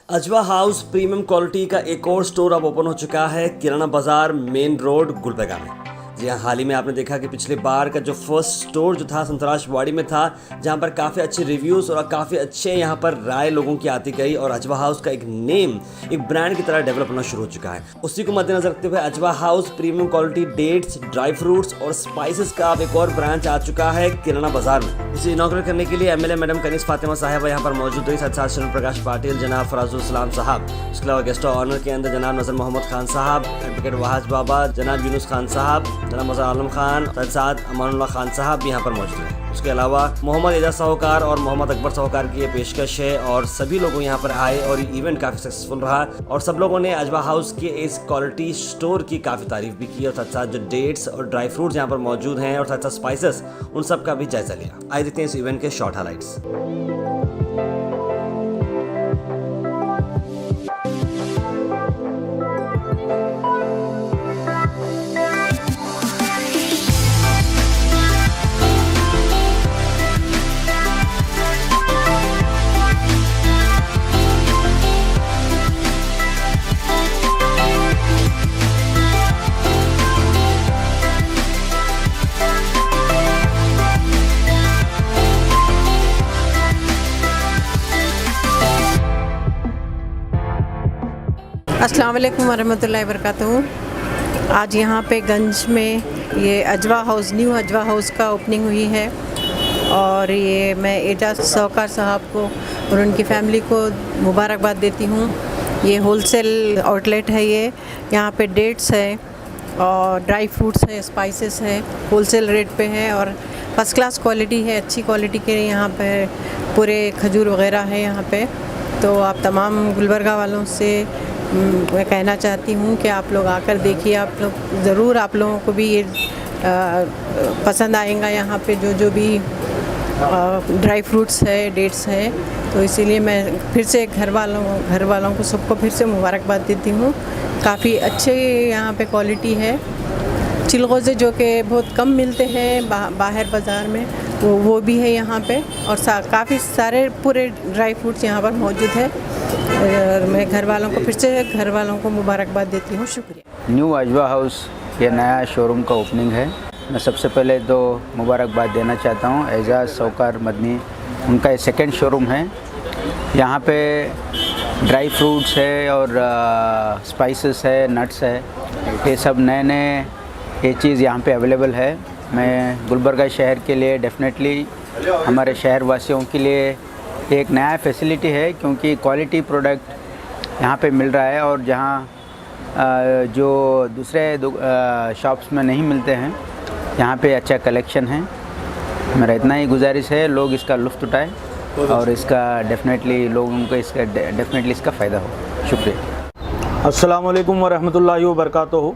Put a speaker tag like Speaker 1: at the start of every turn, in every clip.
Speaker 1: अजवा house premium quality का एक और स्टोर अब ओपन हो चुका है किराना बाजार मेन रोड गुलबर्गा में। जी हाँ, हाल ही में आपने देखा कि पिछले बार का जो फर्स्ट स्टोर जो था संतराशवाड़ी में था, जहाँ पर काफ़ी अच्छे रिव्यूज़ और काफ़ी अच्छे यहाँ पर राय लोगों की आती गई और अजवा हाउस का एक नेम एक ब्रांड की तरह डेवलप होना शुरू हो चुका है। उसी को मद्देनजर रखते हुए Ajwa house premium quality dates, dry fruits और स्पाइसेस का अब एक और ब्रांच आ चुका है किराना बाजार में। इसे इनॉग्रेट करने के लिए एमएलए मैडम कनीस फातिमा साहिबा यहाँ पर मौजूद रही, साथ शरण प्रकाश पाटिल, जनाब फराजुल इस्लाम साहब, उसके अलावा गेस्ट ऑनर के अंदर जनाब नजर मोहम्मद खान साहब, एडवोकेट वहाज बाबा, जनाब यूनुस खान साहब, जनाब मज़हर आलम खान, साथ अमानुल्लाह खान साहब भी यहाँ पर मौजूद हैं। उसके अलावा मोहम्मद एजाज साहूकार और मोहम्मद अकबर साहूकार की ये पेशकश है और सभी लोग यहाँ पर आए और ये इवेंट काफ़ी सक्सेसफुल रहा और सब लोगों ने अजवा हाउस के इस क्वालिटी स्टोर की काफ़ी तारीफ भी की और साथ साथ जो डेट्स और ड्राई फ्रूट्स यहाँ पर मौजूद हैं और साथ साथ स्पाइसेस, उन सब का भी जायजा लिया। आइए देखते हैं इस इवेंट के शॉर्ट हाइलाइट्स।
Speaker 2: अस्सलाम वालेकुम वरहमतुल्लाहि वबरकातुहू। आज यहाँ पे गंज में ये अजवा हाउस, न्यू अजवा हाउस का ओपनिंग हुई है और ये मैं एजाज साहूकार साहब को और उनकी फैमिली को मुबारकबाद देती हूँ। ये होलसेल आउटलेट है, ये यहाँ पे डेट्स है और ड्राई फ्रूट्स है, स्पाइसेस है, होलसेल रेट पे है और फर्स्ट क्लास क्वालिटी है, अच्छी क्वालिटी के यहाँ पे पूरे खजूर वगैरह है यहाँ पे। तो आप तमाम गुलबर्गा वालों से मैं कहना चाहती हूँ कि आप लोग आकर देखिए, आप लोग ज़रूर, आप लोगों को भी ये पसंद आएगा यहाँ पे जो भी ड्राई फ्रूट्स है, डेट्स है। तो इसीलिए मैं फिर से घर वालों को सबको फिर से मुबारकबाद देती हूँ। काफ़ी अच्छे यहाँ पे क्वालिटी है। चिलगोज़े जो कि बहुत कम मिलते हैं बाहर बाज़ार में, वो भी है यहाँ पे और काफ़ी सारे पूरे ड्राई फ्रूट्स यहाँ पर मौजूद है। और मैं घर वालों को मुबारकबाद देती हूँ। शुक्रिया।
Speaker 3: न्यू अजवा हाउस ये नया शोरूम का ओपनिंग है। मैं सबसे पहले तो मुबारकबाद देना चाहता हूँ एजाज साहूकार मदनी, उनका ये सेकंड शोरूम है। यहाँ पे ड्राई फ्रूट्स है और स्पाइसेस है, नट्स है, ये सब नए ये चीज़ यहाँ पे अवेलेबल है। मैं गुलबर्गा शहर के लिए डेफिनेटली, हमारे शहर वासियों के लिए एक नया फैसिलिटी है क्योंकि क्वालिटी प्रोडक्ट यहाँ पे मिल रहा है और जहाँ जो दूसरे शॉप्स में नहीं मिलते हैं, यहाँ पे अच्छा कलेक्शन है। मेरा इतना ही गुजारिश है, लोग इसका लुत्फ़ उठाएं और इसका डेफिनेटली लोगों को इसका फ़ायदा हो। शुक्रिया।
Speaker 4: अस्सलाम वालेकुम वरहमतुल्लाहि वबरकातुहू।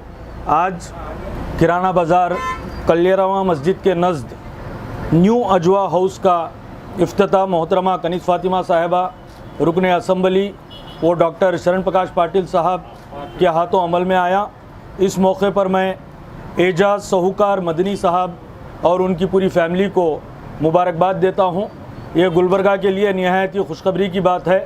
Speaker 4: आज किराना बाज़ार कलियरवा मस्जिद के नज़द न्यू अजवा हाउस का इफ्तिताह मोहतरमा कनीस फातिमा साहिबा, रुकन असम्बली वो डॉक्टर शरण प्रकाश पाटिल साहब के हाथों अमल में आया। इस मौके पर मैं एजाज साहूकार मदनी साहब और उनकी पूरी फैमिली को मुबारकबाद देता हूँ। ये गुलबर्गा के लिए निहायत ही खुशखबरी की बात है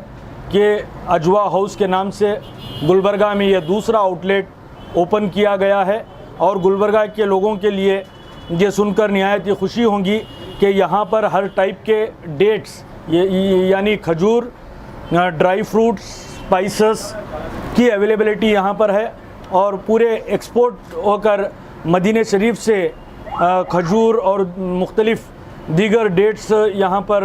Speaker 4: कि अजवा हाउस के नाम से गुलबर्गा में ये दूसरा आउटलेट ओपन किया गया है और गुलबर्गा के लोगों के लिए ये सुनकर निहायत ही खुशी होगी कि यहाँ पर हर टाइप के डेट्स यानी खजूर, ड्राई फ्रूट्स, स्पाइसेस की अवेलेबिलिटी यहाँ पर है और पूरे एक्सपोर्ट होकर मदीने शरीफ से खजूर और मुख्तलिफ़ दीगर डेट्स यहाँ पर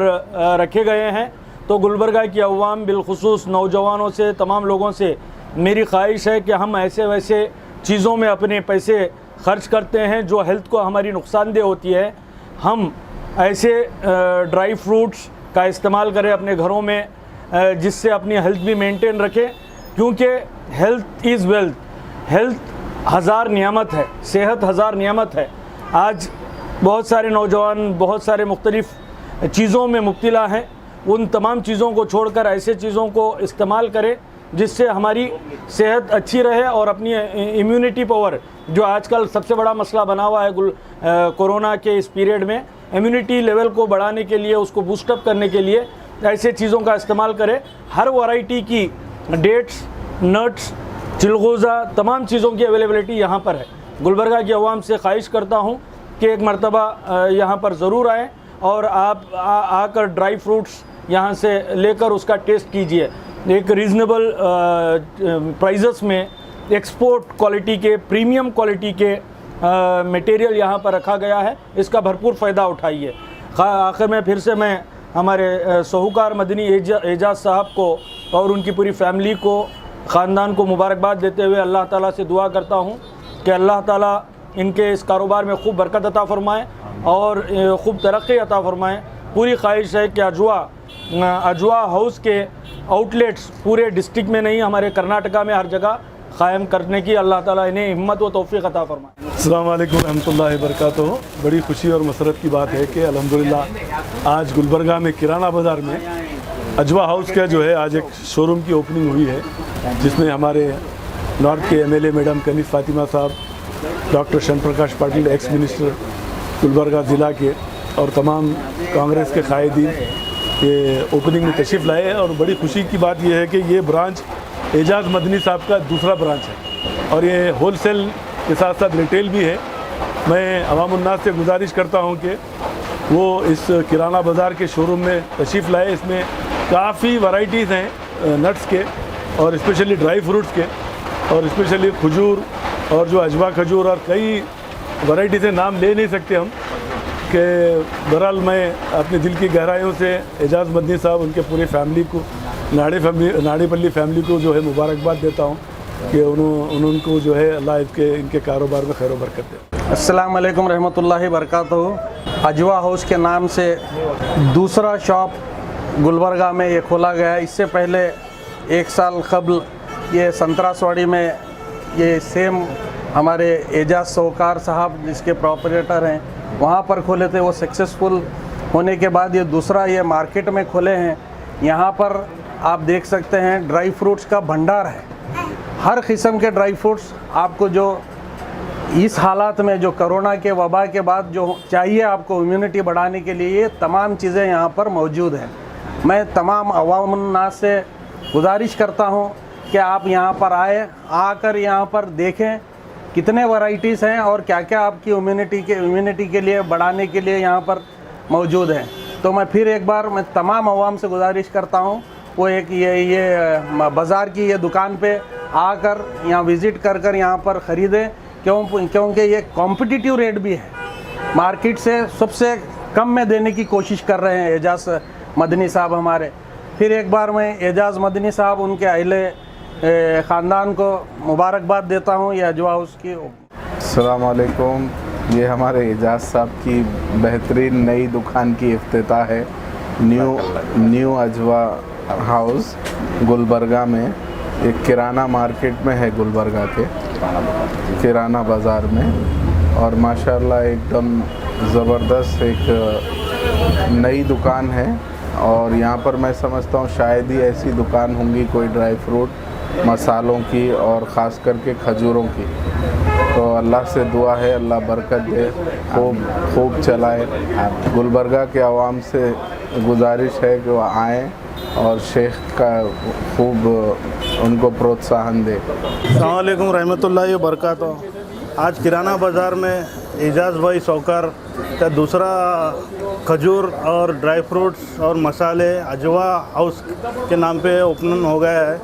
Speaker 4: रखे गए हैं। तो गुलबर्गा की अवाम बिलखुसूस नौजवानों से, तमाम लोगों से मेरी ख्वाहिश है कि हम ऐसे वैसे चीज़ों में अपने पैसे खर्च करते हैं जो हेल्थ को हमारी नुकसानदेह होती है। हम ऐसे ड्राई फ्रूट्स का इस्तेमाल करें अपने घरों में, जिससे अपनी हेल्थ भी मेंटेन रखें क्योंकि हेल्थ इज़ वेल्थ। हेल्थ हज़ार नियामत है, सेहत हज़ार नियामत है। आज बहुत सारे नौजवान बहुत सारे मुख्तलिफ़ चीज़ों में मुब्तला हैं, उन तमाम चीज़ों को छोड़कर ऐसे चीज़ों को इस्तेमाल करें जिससे हमारी सेहत अच्छी रहे और अपनी इम्यूनिटी पावर, जो आजकल सबसे बड़ा मसला बना हुआ है कोरोना के इस पीरियड में, इम्यूनिटी लेवल को बढ़ाने के लिए, उसको बूस्टअप करने के लिए ऐसे चीज़ों का इस्तेमाल करें। हर वैरायटी की डेट्स, नट्स, चिलगोज़ा, तमाम चीज़ों की अवेलेबिलिटी यहाँ पर है। गुलबर्गा की आवाम से ख्वाहिश करता हूँ कि एक मरतबा यहाँ पर ज़रूर आएँ और आप आकर ड्राई फ्रूट्स यहाँ से लेकर उसका टेस्ट कीजिए। एक रीज़नेबल प्राइजेस में एक्सपोर्ट क्वालिटी के, प्रीमियम क्वालिटी के मटेरियल यहाँ पर रखा गया है, इसका भरपूर फ़ायदा उठाइए। आखिर में फिर से मैं हमारे साहूकार मदनी एजाज साहब को और उनकी पूरी फैमिली को, ख़ानदान को मुबारकबाद देते हुए अल्लाह ताला से दुआ करता हूँ कि अल्लाह ताला इनके इस कारोबार में खूब बरकत अता फ़रमाए और खूब तरक्की अता फ़रमाए। पूरी ख्वाहिश है कि अजवा हाउस के आउटलेट्स पूरे डिस्ट्रिक्ट में नहीं, हमारे कर्नाटका में हर जगह क़ायम करने की अल्लाह ताला इन्हें हिम्मत व तौफ़ीक़ अता फ़रमाए।
Speaker 5: अस्सलाम वालेकुम रहमतुल्लाहि व बरकातुहू। बड़ी खुशी और मसरत की बात है कि अल्हम्दुलिल्लाह आज गुलबर्गा में किराना बाज़ार में अजवा हाउस का जो है आज एक शोरूम की ओपनिंग हुई है, जिसमें हमारे नॉर्थ के एमएलए मैडम कनीज़ फ़ातिमा साहब, डॉक्टर शरण प्रकाश पाटिल एक्स मिनिस्टर गुलबर्गा ज़िला के और तमाम कांग्रेस के कायदीन ये ओपनिंग में तशरीफ़ लाए। और बड़ी खुशी की बात यह है कि ये ब्रांच एजाज़ मदनी साहब का दूसरा ब्रांच है और ये होलसेल के साथ साथ रिटेल भी है। मैं अवामुन्नास से गुजारिश करता हूँ कि वो इस किराना बाज़ार के शोरूम में तशरीफ़ लाए। इसमें काफ़ी वैरायटीज़ हैं नट्स के और स्पेशली ड्राई फ्रूट्स के और स्पेशली खजूर और जो अजवा खजूर और कई वैरायटी से नाम ले नहीं सकते हम कि बहरहाल मैं अपने दिल की गहराइयों से एजाज़ मदनी साहब, उनके पूरे फैमिली को, नाड़ीपल्ली फैमिली को जो है मुबारकबाद देता हूँ कि उनको जो है अल्लाह इनके कारोबार में खैर बरकत दे।
Speaker 6: अस्सलाम वालेकुम रहमतुल्लाहि बरकातुहू। अजवा हाउस के नाम से दूसरा शॉप गुलबर्गा में ये खोला गया है। इससे पहले 1 साल कबल ये संतरासवाड़ी में ये सेम हमारे एजाज साहूकार साहब जिसके प्रोपरेटर हैं वहाँ पर खोले थे। वो सक्सेसफुल होने के बाद ये दूसरा ये मार्केट में खोले हैं। यहाँ पर आप देख सकते हैं ड्राई फ्रूट्स का भंडार है। हर किस्म के ड्राई फ्रूट्स आपको जो इस हालात में जो कोरोना के वबा के बाद जो चाहिए आपको इम्यूनिटी बढ़ाने के लिए, ये तमाम चीज़ें यहाँ पर मौजूद हैं। मैं तमाम अवामुन्नास से गुजारिश करता हूँ कि आप यहाँ पर आकर यहाँ पर देखें कितने वैरायटीज़ हैं और क्या क्या आपकी इम्यूनिटी के लिए बढ़ाने के लिए यहाँ पर मौजूद हैं। तो मैं फिर एक बार मैं तमाम अवाम से गुजारिश करता हूँ वो एक ये बाज़ार की ये दुकान पे आकर यहाँ विज़िट कर यहाँ पर ख़रीदें, क्योंकि ये कॉम्पिटिटिव रेट भी है। मार्केट से सबसे कम में देने की कोशिश कर रहे हैं एजाज़ मदनी साहब हमारे। फिर एक बार मैं एजाज़ मदनी साहब, उनके अहले ख़ानदान को मुबारकबाद देता हूँ ये अजवा हाउस की।
Speaker 7: अस्सलाम वालेकुम। ये हमारे एजाज साहब की बेहतरीन नई दुकान की इफ्तिताह है न्यू अजवा हाउस गुलबर्गा में। एक किराना मार्केट में है गुलबर्गा के किराना बाज़ार में और माशाल्लाह एकदम ज़बरदस्त एक नई दुकान है। और यहाँ पर मैं समझता हूँ शायद ही ऐसी दुकान होंगी कोई ड्राई फ्रूट, मसालों की और ख़ास करके खजूरों की। तो अल्लाह से दुआ है अल्लाह बरकत दे, खूब चलाए। गुलबर्गा के आवाम से गुजारिश है कि वो आएँ और शेख का खूब उनको प्रोत्साहन दे।
Speaker 5: अस्सलाम वालेकुम रहमतुल्लाहि व बरकातुहू। आज किराना बाज़ार में एजाज़ भाई साहूकार का दूसरा खजूर और ड्राई फ्रूट्स और मसाले अजवा हाउस के नाम पे ओपन हो गया है।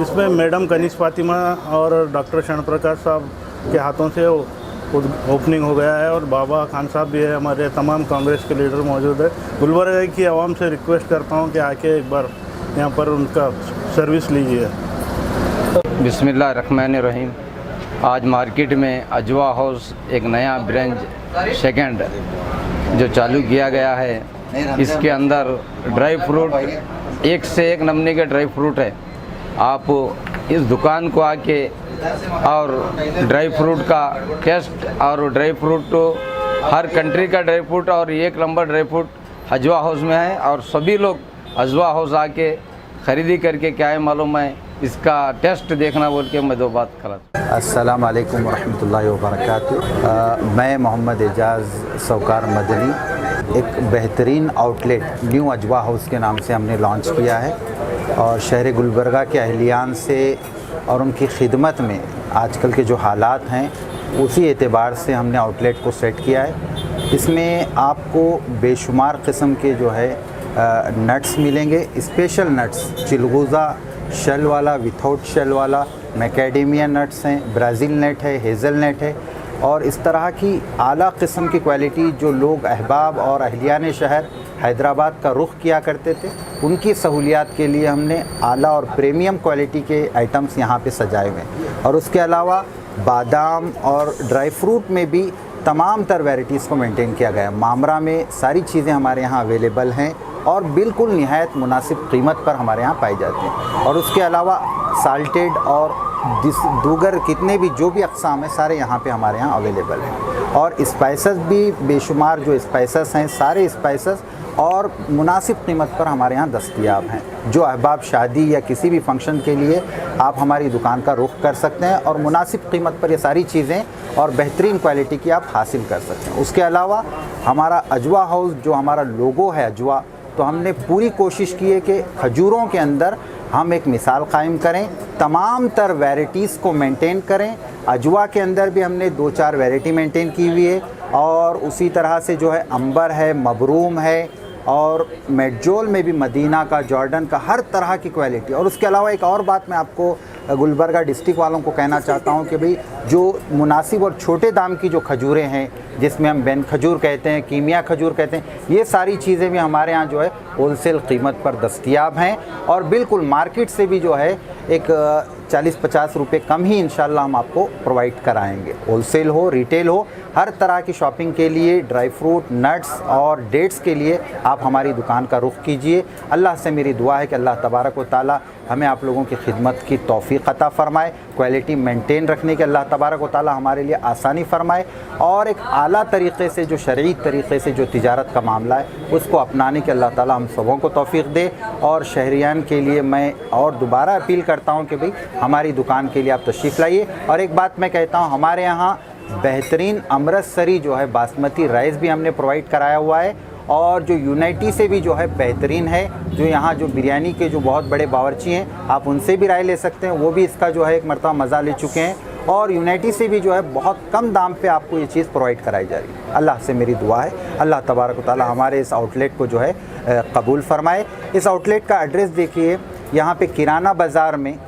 Speaker 5: इसमें मैडम कनीज़ फ़ातिमा और डॉक्टर शरण प्रकाश साहब के हाथों से ओपनिंग हो गया है और बाबा खान साहब भी है, हमारे तमाम कांग्रेस के लीडर मौजूद है। गुलबर्गा की आवाम से रिक्वेस्ट करता हूँ कि आके एक बार यहाँ पर उनका सर्विस लीजिए।
Speaker 3: बिस्मिल्लाहिर्रहमानिर्रहीम। आज मार्केट में अजवा हाउस एक नया ब्रांच सेकंड जो चालू किया गया है। इसके अंदर ड्राई फ्रूट एक से एक नमूने के ड्राई फ्रूट है। आप इस दुकान को आके और ड्राई फ्रूट का टेस्ट और ड्राई फ्रूट तो हर कंट्री का ड्राई फ्रूट और एक नंबर ड्राई फ्रूट अजवा हाउस में है और सभी लोग अजवा हाउस आके ख़रीदी करके क्या है मालूम है इसका टेस्ट देखना बोल के मैं 2 बात करा।
Speaker 8: अस्सलाम वालेकुम रहमतुल्लाहि व बरकातुहू। मैं मोहम्मद एजाज़ साहूकार मदनी
Speaker 3: एक बेहतरीन आउटलेट न्यू अजवा हाउस के नाम से हमने लॉन्च किया है और शहर गुलबर्गा के अहलियान से और उनकी खिदमत में आजकल के जो हालात हैं उसी एतबार से हमने आउटलेट को सेट किया है। इसमें आपको बेशुमार किस्म के जो है नट्स मिलेंगे, स्पेशल नट्स, चिलगोज़ा शेल वाला, विथआउट शेल वाला, मैकेडेमिया नट्स हैं, ब्राज़ील नट है, हेज़लनट है और इस तरह की आला किस्म की क्वालिटी जो लोग अहबाब और अहलियान शहर हैदराबाद का रुख किया करते थे, उनकी सहूलियात के लिए हमने आला और प्रीमियम क्वालिटी के आइटम्स यहाँ पे सजाए हुए हैं। और उसके अलावा बादाम और ड्राई फ्रूट में भी तमाम तर वैराइटीज़ को मेंटेन किया गया है। मामरा में सारी चीज़ें हमारे यहाँ अवेलेबल हैं और बिल्कुल निहायत मुनासिब कीमत पर हमारे यहाँ पाई जाती हैं। और उसके अलावा साल्टेड और दूगर कितने भी जो भी अक़साम है सारे यहाँ पे हमारे यहाँ अवेलेबल हैं। और स्पाइसेस भी बेशुमार जो स्पाइसेस हैं, सारे स्पाइसेस और मुनासिब कीमत पर हमारे यहाँ दस्तयाब हैं। जो अहबाब शादी या किसी भी फंक्शन के लिए आप हमारी दुकान का रुख कर सकते हैं और मुनासिब कीमत पर ये सारी चीज़ें और बेहतरीन क्वालिटी की आप हासिल कर सकते हैं। उसके अलावा हमारा अजवा हाउस जो हमारा लोगो है अजवा, तो हमने पूरी कोशिश की है कि खजूरों के अंदर हम एक मिसाल कायम करें, तमाम तर वैराइटीज़ को मेंटेन करें। अजवा के अंदर भी हमने 2-4 वैरायटी मेंटेन की हुई है और उसी तरह से जो है अंबर है, मबरूम है और मेडजोल में भी मदीना का, जॉर्डन का, हर तरह की क्वालिटी। और उसके अलावा एक और बात मैं आपको गुलबर्गा डिस्ट्रिक्ट वालों को कहना चाहता हूं कि भाई जो मुनासिब और छोटे दाम की जो खजूरें हैं, जिसमें हम बैन खजूर कहते हैं, कीमिया खजूर कहते हैं, ये सारी चीज़ें भी हमारे यहाँ जो है होलसेल कीमत पर दस्तयाब हैं और बिल्कुल मार्केट से भी जो है एक 40-50 रुपये कम ही इंशाल्लाह हम आपको प्रोवाइड कराएंगे। होलसेल हो, रिटेल हो, हर तरह की शॉपिंग के लिए, ड्राई फ्रूट, नट्स और डेट्स के लिए आप हमारी दुकान का रुख कीजिए। अल्लाह से मेरी दुआ है कि अल्लाह तबारक व ताला हमें आप लोगों की खिदमत की तौफीक अता फ़रमाए, क्वालिटी मेंटेन रखने के अल्लाह तबारक व ताला हमारे लिए आसानी फ़रमाए और एक आला तरीक़े से जो शरई तरीक़े से जो तिजारत का मामला है उसको अपनाने के अल्लाह ताला हम सबों को तौफीक दे। और शहरियान के लिए मैं और दोबारा अपील करता हूँ कि भाई हमारी दुकान के लिए आप तशरीफ़ लाइए। और एक बात मैं कहता हूँ, हमारे यहाँ बेहतरीन अमृतसरी जो है बासमती राइस भी हमने प्रोवाइड कराया हुआ है और जो यूनाइटी से भी जो है बेहतरीन है। जो यहाँ जो बिरयानी के जो बहुत बड़े बावर्ची हैं, आप उनसे भी राय ले सकते हैं, वो भी इसका जो है एक मरतबा मज़ा ले चुके हैं और यूनाइटी से भी जो है बहुत कम दाम पे आपको ये चीज़ प्रोवाइड कराई जा रही है। अल्लाह से मेरी दुआ है अल्लाह तबारक व तआला हमारे इस आउटलेट को जो है कबूल फ़रमाए। इस आउटलेट का एड्रेस देखिए, यहाँ पे किराना बाज़ार में,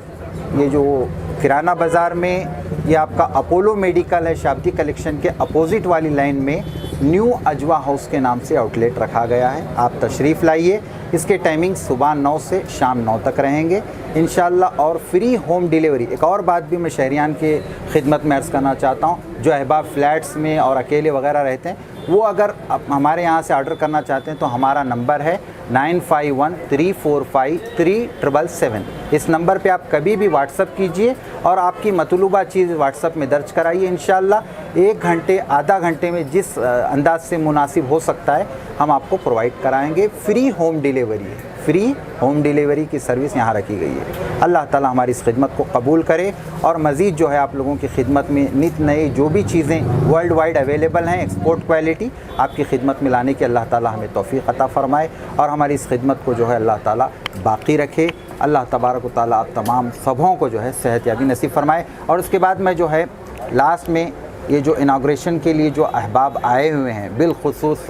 Speaker 3: ये जो किराना बाज़ार में ये आपका अपोलो मेडिकल है, शाब्दी कलेक्शन के अपोजिट वाली लाइन में न्यू अजवा हाउस के नाम से आउटलेट रखा गया है। आप तशरीफ़ लाइए। इसके टाइमिंग सुबह 9 से शाम 9 तक रहेंगे इंशाल्लाह और फ्री होम डिलीवरी। एक और बात भी मैं शहरियान के खिदमत में अर्ज़ करना चाहता हूँ, जो अहबाब फ्लैट्स में और अकेले वगैरह रहते हैं, वो अगर हमारे यहाँ से ऑर्डर करना चाहते हैं तो हमारा नंबर है 9513453777। इस नंबर पे आप कभी भी व्हाट्सअप कीजिए और आपकी मतलूबा चीज़ व्हाट्सअप में दर्ज कराइए। इंशाल्लाह 1 घंटे आधा घंटे में जिस अंदाज से मुनासिब हो सकता है हम आपको प्रोवाइड कराएंगे। फ्री होम डिलीवरी है, फ्री होम डिलीवरी की सर्विस यहाँ रखी गई है। अल्लाह ताला हमारी इस खिदमत को कबूल करे और मज़ीद जो है आप लोगों की खिदमत में नित नए जो भी चीज़ें वर्ल्ड वाइड अवेलेबल हैं एक्सपोर्ट क्वालिटी आपकी खिदमत में लाने की अल्लाह ताला हमें तौफीक अता फ़रमाए और हमारी इस खिदमत को जो है अल्लाह ताला बाकी रखे। अल्लाह तबारक व तआला आप तमाम सबों को जो है सेहतयाबी नसीब फ़रमाए। और उसके बाद मैं जो है लास्ट में ये जो इनाग्रेशन के लिए जो अहबाब आए हुए हैं, बिलखुसूस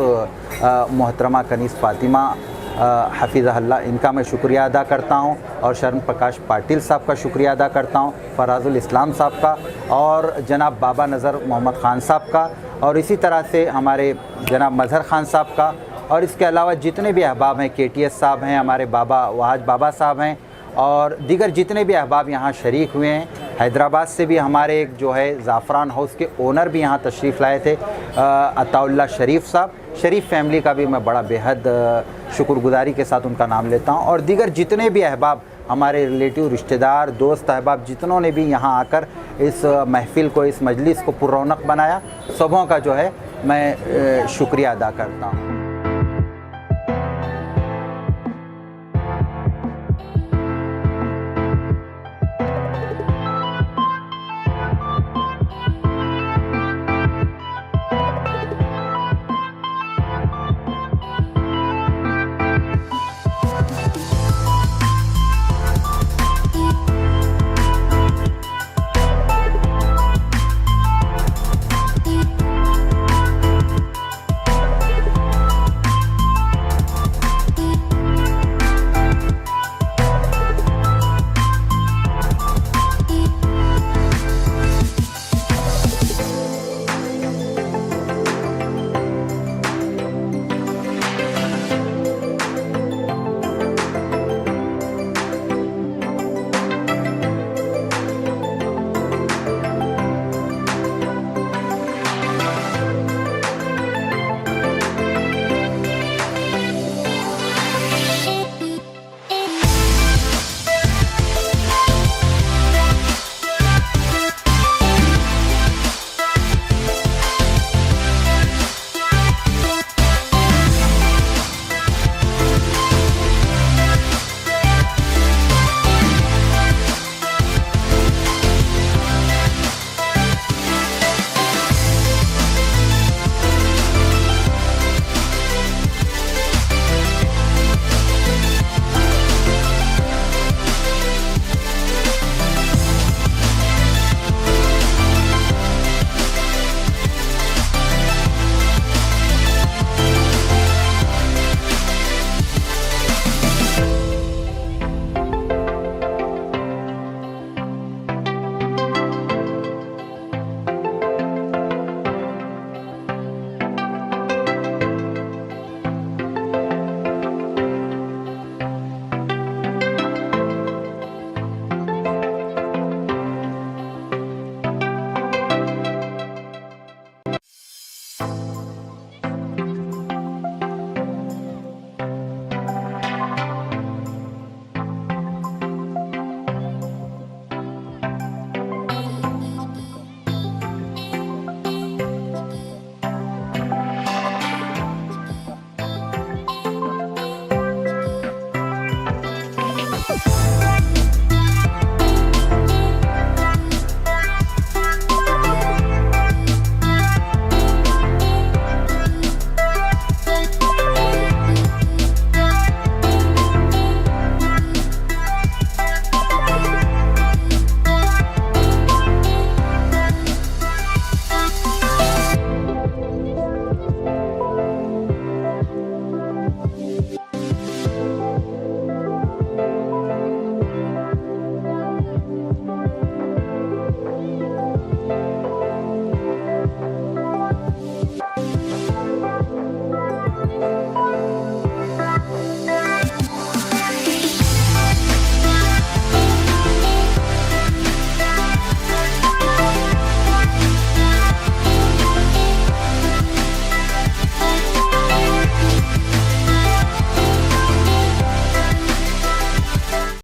Speaker 3: मोहतरमा कनीस फ़ातिमा हफ़िज़हल्लाह, इनका मैं शुक्रिया अदा करता हूँ और शर्म प्रकाश पाटिल साहब का शुक्रिया अदा करता हूँ, फराजुल इस्लाम साहब का और जनाब बाबा नज़र मोहम्मद ख़ान साहब का और इसी तरह से हमारे जनाब मज़हर ख़ान साहब का और इसके अलावा जितने भी अहबाब हैं, KTS साहब हैं, हमारे बाबा वहाज बाबा साहब हैं और दीगर जितने भी अहबाब यहाँ शरीक हुए हैं। हैदराबाद से भी हमारे एक जो है ज़ाफ़रान हाउस के ओनर भी यहाँ तशरीफ़ लाए थे, अताउल्ला शरीफ साहब। शरीफ फैमिली का भी मैं बड़ा बेहद शुक्रगुजारी के साथ उनका नाम लेता हूँ और दीगर जितने भी अहबाब हमारे रिलेटिव, रिश्तेदार, दोस्त अहबाब जितनों ने भी यहाँ आकर इस महफ़िल को, इस मजलिस को पुररौनक बनाया, सबों का जो है मैं शुक्रिया अदा करता हूँ।